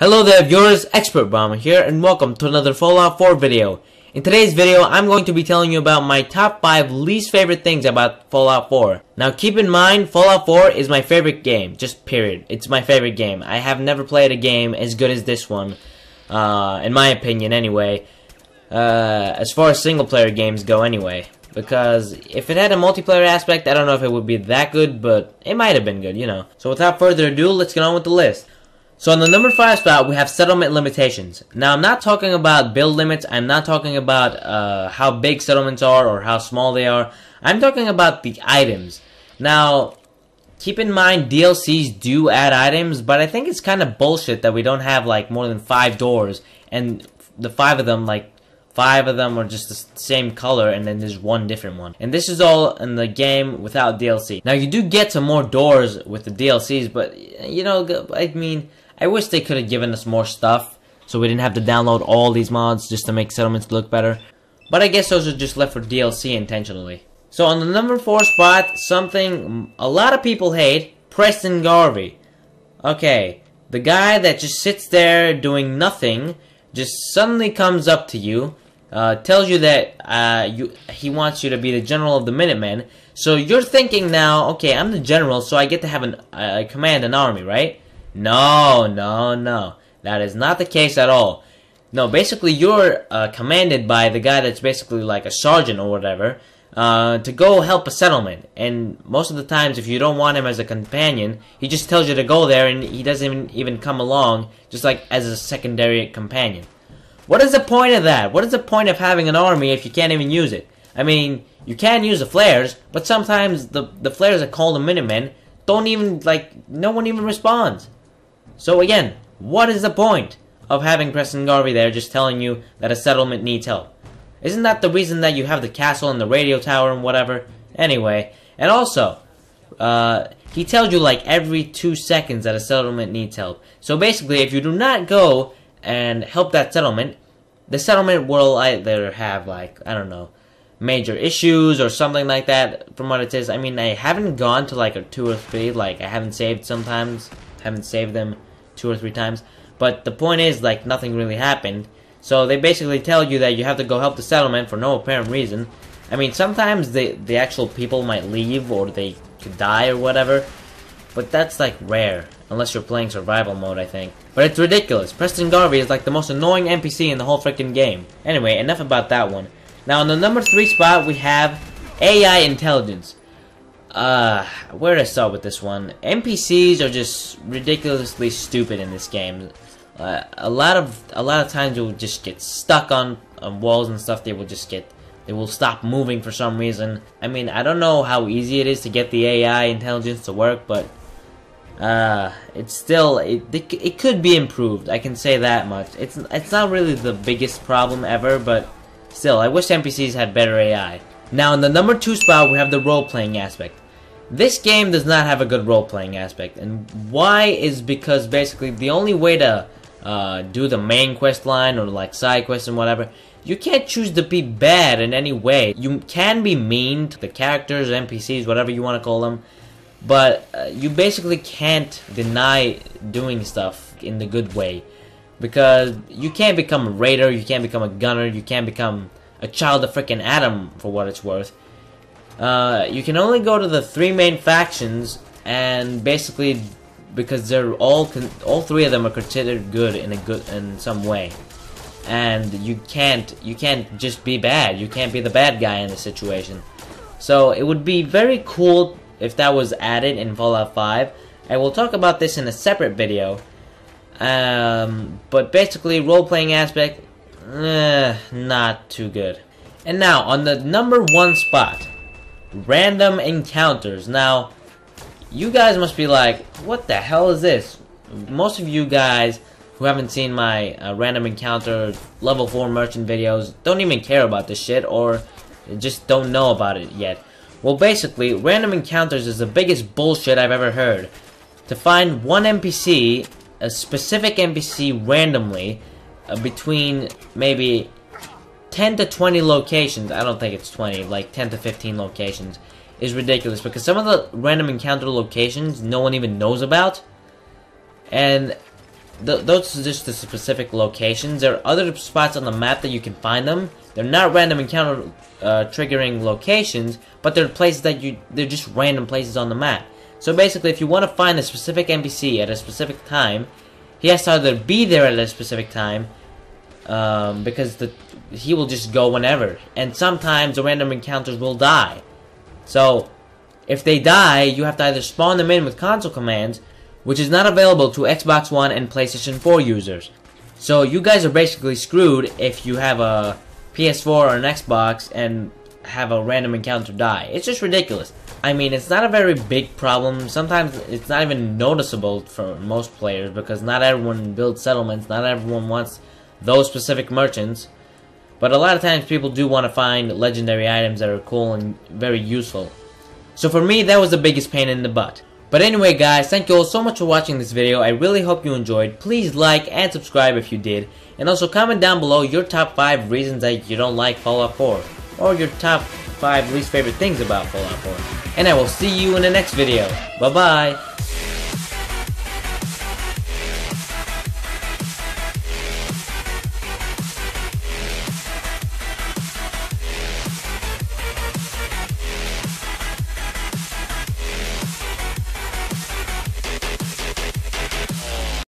Hello there viewers, Expert Bomber here, and welcome to another Fallout 4 video. In today's video, I'm going to be telling you about my top 5 least favorite things about Fallout 4. Now keep in mind, Fallout 4 is my favorite game, just period. It's my favorite game. I have never played a game as good as this one, in my opinion anyway, as far as single player games go anyway. Because if it had a multiplayer aspect, I don't know if it would be that good, but it might have been good, you know. So without further ado, let's get on with the list. So on the number 5 spot, we have settlement limitations. Now, I'm not talking about build limits. I'm not talking about how big settlements are or how small they are. I'm talking about the items. Now, keep in mind, DLCs do add items, but I think it's kind of bullshit that we don't have, like, more than 5 doors, and the 5 of them, like, 5 of them are just the same color, and then there's one different one. And this is all in the game without DLC. Now, you do get some more doors with the DLCs, but, you know, I mean, I wish they could have given us more stuff, so we didn't have to download all these mods just to make settlements look better. But I guess those are just left for DLC intentionally. So on the number 4 spot, something a lot of people hate, Preston Garvey. Okay, the guy that just sits there doing nothing, just suddenly comes up to you, tells you that he wants you to be the general of the Minutemen. So you're thinking now, okay, I'm the general, so I get to have command an army, right? No. That is not the case at all. No, basically you're commanded by the guy that's basically like a sergeant or whatever to go help a settlement. And most of the times, if you don't want him as a companion, he just tells you to go there and he doesn't even come along, just like as a secondary companion. What is the point of that? What is the point of having an army if you can't even use it? I mean, you can use the flares, but sometimes the flares that call the Minutemen don't even, like, no one even responds. So again, what is the point of having Preston Garvey there just telling you that a settlement needs help? Isn't that the reason that you have the castle and the radio tower and whatever? Anyway, and also, he tells you like every 2 seconds that a settlement needs help. So basically, if you do not go and help that settlement, the settlement will either have, like, I don't know, major issues or something like that from what it is. I mean, I haven't gone to like a 2 or 3, like I haven't saved them 2 or 3 times, but the point is, like, nothing really happened. So they basically tell you that you have to go help the settlement for no apparent reason. I mean, sometimes the actual people might leave or they could die or whatever, but that's like rare, unless you're playing survival mode, I think. But it's ridiculous. Preston Garvey is like the most annoying NPC in the whole freaking game. Anyway, enough about that one. Now on the number 3 spot, we have AI intelligence. Where to start with this one? NPCs are just ridiculously stupid in this game. A lot of times you'll just get stuck on walls and stuff. They will stop moving for some reason. I mean, I don't know how easy it is to get the AI intelligence to work, but it's still it could be improved. I can say that much. It's not really the biggest problem ever, but still, I wish NPCs had better AI. Now, in the number 2 spot, we have the role-playing aspect. This game does not have a good role-playing aspect, and why is because basically the only way to do the main quest line or like side quests and whatever, you can't choose to be bad in any way. You can be mean to the characters, NPCs, whatever you want to call them, but you basically can't deny doing stuff in the good way. Because you can't become a raider, you can't become a gunner, you can't become a child of frickin' Adam, for what it's worth. You can only go to the 3 main factions, and basically, because they're all 3 of them are considered good in some way, and you can't just be bad. You can't be the bad guy in the situation. So it would be very cool if that was added in Fallout 5. I will talk about this in a separate video. But basically, role-playing aspect, not too good. And now, on the number 1 spot, random encounters. Now, you guys must be like, what the hell is this? Most of you guys who haven't seen my random encounter level 4 merchant videos don't even care about this shit, or just don't know about it yet. Well, basically, random encounters is the biggest bullshit I've ever heard. To find one NPC, a specific NPC randomly, between maybe 10 to 20 locations, I don't think it's 20, like 10 to 15 locations, is ridiculous, because some of the random encounter locations no one even knows about, and those are just the specific locations. There are other spots on the map that you can find them. They're not random encounter triggering locations, but they're places that they're just random places on the map. So basically, if you want to find a specific NPC at a specific time, he has to either be there at a specific time, because he will just go whenever. And sometimes the random encounters will die. So if they die, you have to either spawn them in with console commands, which is not available to Xbox One and PlayStation 4 users. So you guys are basically screwed if you have a PS4 or an Xbox and have a random encounter die. It's just ridiculous. I mean, it's not a very big problem. Sometimes it's not even noticeable for most players because not everyone builds settlements, not everyone wants those specific merchants. But a lot of times people do want to find legendary items that are cool and very useful. So for me, that was the biggest pain in the butt. But anyway guys, thank you all so much for watching this video. I really hope you enjoyed. Please like and subscribe if you did. And also comment down below your top 5 reasons that you don't like Fallout 4. Or your top 5 least favorite things about Fallout 4. And I will see you in the next video. Bye bye.